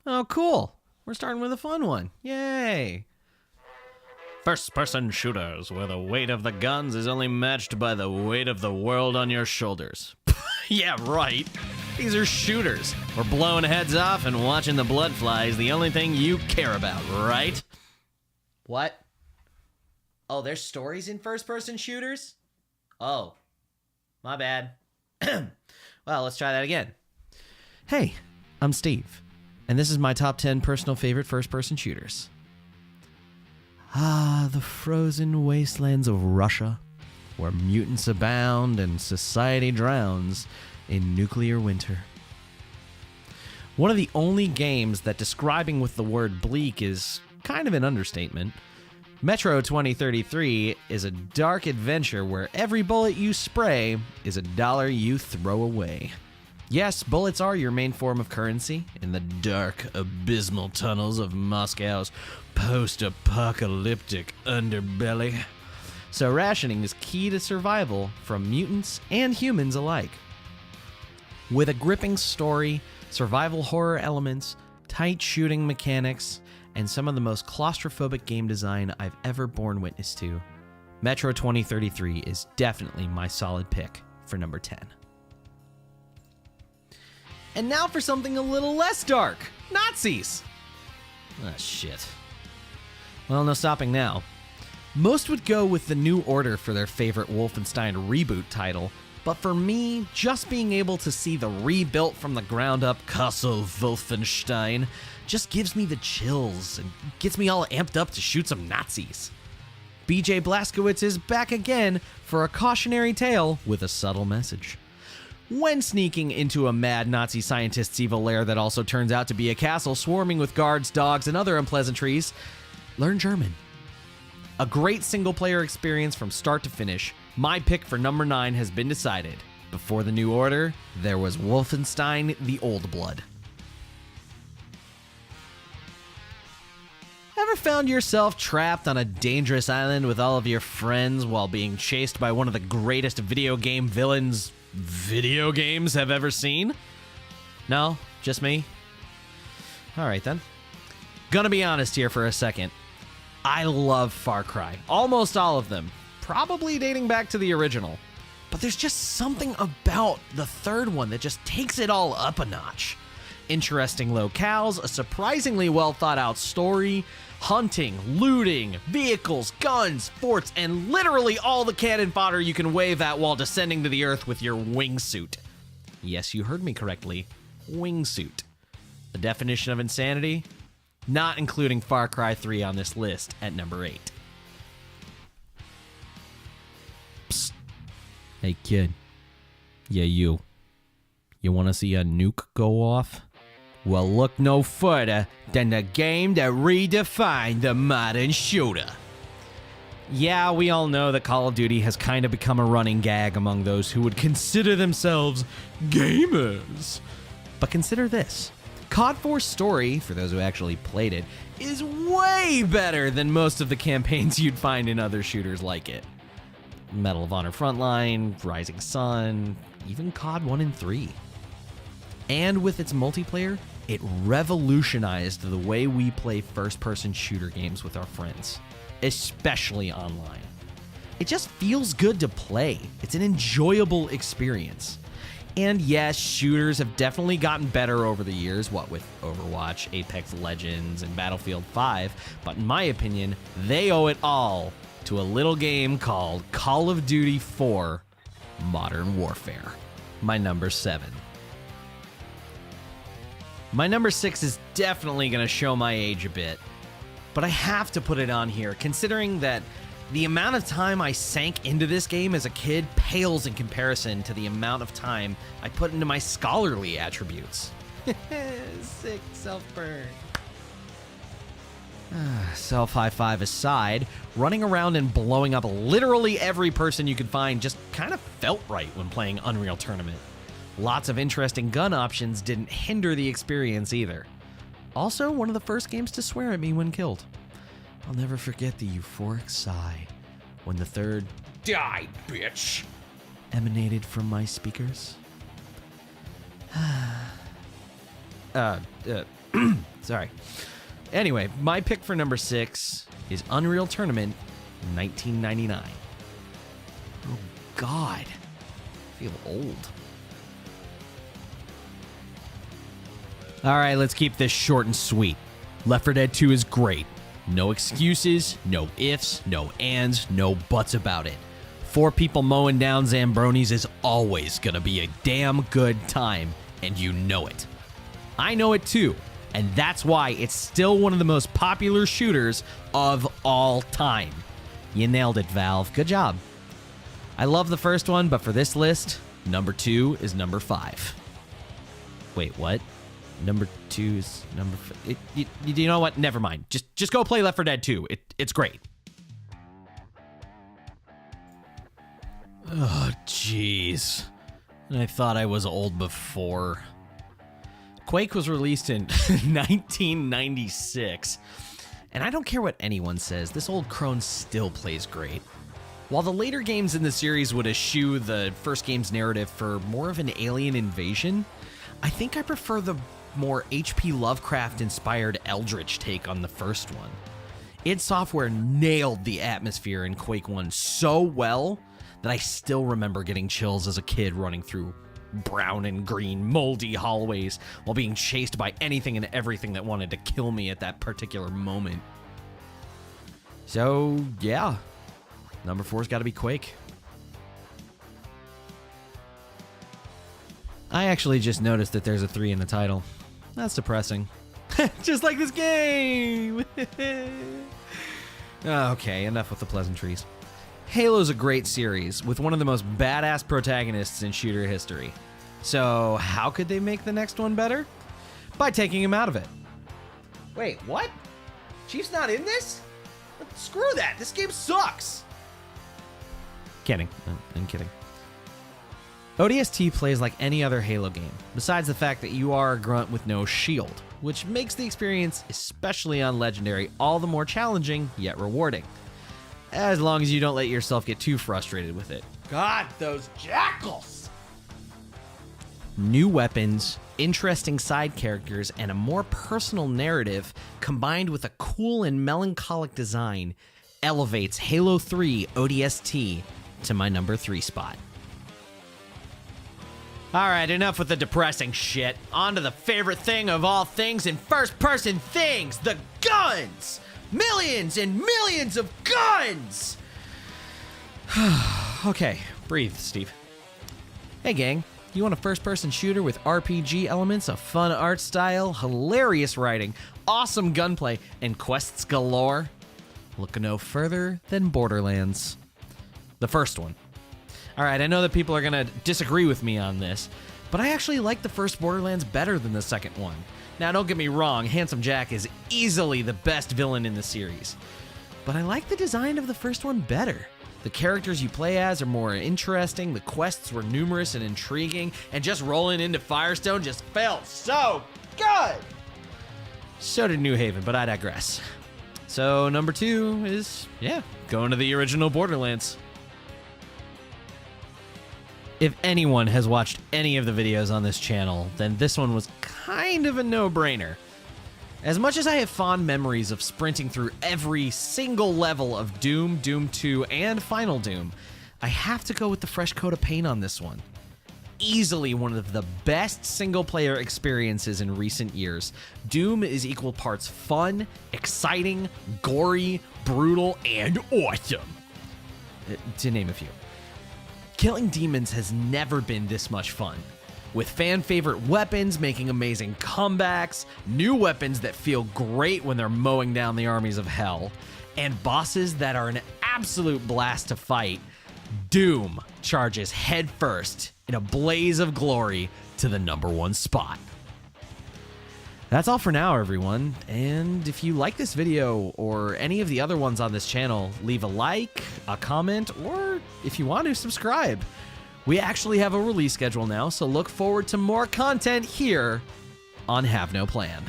Oh, cool. We're starting with a fun one. Yay. First-person shooters, where the weight of the guns is only matched by the weight of the world on your shoulders. Yeah, right. These are shooters. We're blowing heads off and watching the blood fly is the only thing you care about, right? What? Oh, there's stories in first-person shooters? Oh, my bad. Well, let's try that again. Hey, I'm Steve, and this is my top 10 personal favorite first-person shooters. Ah, the frozen wastelands of Russia, where mutants abound and society drowns in nuclear winter. One of the only games that describing with the word bleak is kind of an understatement. Metro 2033 is a dark adventure where every bullet you spray is $1 you throw away. Yes, bullets are your main form of currency in the dark, abysmal tunnels of Moscow's post-apocalyptic underbelly. So rationing is key to survival from mutants and humans alike. With a gripping story, survival horror elements, tight shooting mechanics, and some of the most claustrophobic game design I've ever borne witness to, Metro 2033 is definitely my solid pick for number 10. And now for something a little less dark. Nazis! Ah, shit. Well, no stopping now. Most would go with the New Order for their favorite Wolfenstein reboot title, but for me, just being able to see the rebuilt from the ground up Castle Wolfenstein just gives me the chills and gets me all amped up to shoot some Nazis. BJ Blazkowicz is back again for a cautionary tale with a subtle message. When sneaking into a mad Nazi scientist's evil lair that also turns out to be a castle swarming with guards, dogs, and other unpleasantries, learn German. A great single-player experience from start to finish, my pick for number 9 has been decided. Before the New Order, there was Wolfenstein: The Old Blood. Ever found yourself trapped on a dangerous island with all of your friends while being chased by one of the greatest video game villains video games have ever seen? No? Just me? Alright then. Gonna be honest here for a second. I love Far Cry. Almost all of them. Probably dating back to the original. But there's just something about the third one that just takes it all up a notch. Interesting locales, a surprisingly well thought out story, hunting, looting, vehicles, guns, forts, and literally all the cannon fodder you can wave at while descending to the earth with your wingsuit. Yes, you heard me correctly. Wingsuit. The definition of insanity? Not including Far Cry 3 on this list at number 8. Psst. Hey kid. Yeah, you. You want to see a nuke go off? Well, look no further than the game that redefined the modern shooter. Yeah, we all know that Call of Duty has kind of become a running gag among those who would consider themselves gamers. But consider this. COD 4's story, for those who actually played it, is way better than most of the campaigns you'd find in other shooters like it. Medal of Honor Frontline, Rising Sun, even COD 1 and 3. And with its multiplayer, it revolutionized the way we play first-person shooter games with our friends, especially online. It just feels good to play. It's an enjoyable experience. And yes, shooters have definitely gotten better over the years, what with Overwatch, Apex Legends, and Battlefield 5, but in my opinion, they owe it all to a little game called Call of Duty 4 Modern Warfare. My number 7. My number 6 is definitely going to show my age a bit, but I have to put it on here, considering that the amount of time I sank into this game as a kid pales in comparison to the amount of time I put into my scholarly attributes. Sick self-burn. Self-high five aside, running around and blowing up literally every person you could find just kind of felt right when playing Unreal Tournament. Lots of interesting gun options didn't hinder the experience either. Also, one of the first games to swear at me when killed. I'll never forget the euphoric sigh when the third "Die, bitch!" emanated from my speakers. Sorry. Anyway, my pick for number 6 is Unreal Tournament 1999. Oh, God. I feel old. All right, let's keep this short and sweet. Left 4 Dead 2 is great. No excuses, no ifs, no ands, no buts about it. 4 people mowing down Zambronis is always gonna be a damn good time, and you know it. I know it too, and that's why it's still one of the most popular shooters of all time. You nailed it, Valve. Good job. I love the first one, but for this list, number 2 is number 5. Wait, what? Number 2 is number 5. You know what? Never mind. Just go play Left 4 Dead 2. It's great. Oh, jeez. I thought I was old before. Quake was released in 1996. And I don't care what anyone says, this old crone still plays great. While the later games in the series would eschew the first game's narrative for more of an alien invasion, I think I prefer the more H.P. Lovecraft-inspired Eldritch take on the first one. id Software nailed the atmosphere in Quake 1 so well that I still remember getting chills as a kid running through brown and green moldy hallways while being chased by anything and everything that wanted to kill me at that particular moment. So, yeah, number 4's got to be Quake. I actually just noticed that there's a 3 in the title. That's depressing. Just like this game! Okay, enough with the pleasantries. Halo's a great series with one of the most badass protagonists in shooter history. So how could they make the next one better? By taking him out of it. Wait, what? Chief's not in this? Screw that, this game sucks! Kidding, I'm kidding. ODST plays like any other Halo game, besides the fact that you are a grunt with no shield, which makes the experience, especially on Legendary, all the more challenging, yet rewarding. As long as you don't let yourself get too frustrated with it. God, those jackals! New weapons, interesting side characters, and a more personal narrative, combined with a cool and melancholic design, elevates Halo 3 ODST to my number 3 spot. Alright, enough with the depressing shit. On to the favorite thing of all things in first-person things, the guns! Millions and millions of guns! Okay, breathe, Steve. Hey gang, you want a first-person shooter with RPG elements, a fun art style, hilarious writing, awesome gunplay, and quests galore? Look no further than Borderlands. The first one. Alright, I know that people are gonna disagree with me on this, but I actually like the first Borderlands better than the second one. Now, don't get me wrong, Handsome Jack is easily the best villain in the series, but I like the design of the first one better. The characters you play as are more interesting, the quests were numerous and intriguing, and just rolling into Firestone just felt so good! So did New Haven, but I digress. So, number 2 is, going to the original Borderlands. If anyone has watched any of the videos on this channel, then this one was kind of a no-brainer. As much as I have fond memories of sprinting through every single level of Doom, Doom 2, and Final Doom, I have to go with the fresh coat of paint on this one. Easily one of the best single-player experiences in recent years, Doom is equal parts fun, exciting, gory, brutal, and awesome. To name a few. Killing demons has never been this much fun. With fan-favorite weapons making amazing comebacks, new weapons that feel great when they're mowing down the armies of hell, and bosses that are an absolute blast to fight, Doom charges headfirst in a blaze of glory to the number 1 spot. That's all for now, everyone, and if you like this video or any of the other ones on this channel, leave a like, a comment, or if you want to, subscribe. We actually have a release schedule now, so look forward to more content here on Have No Plan.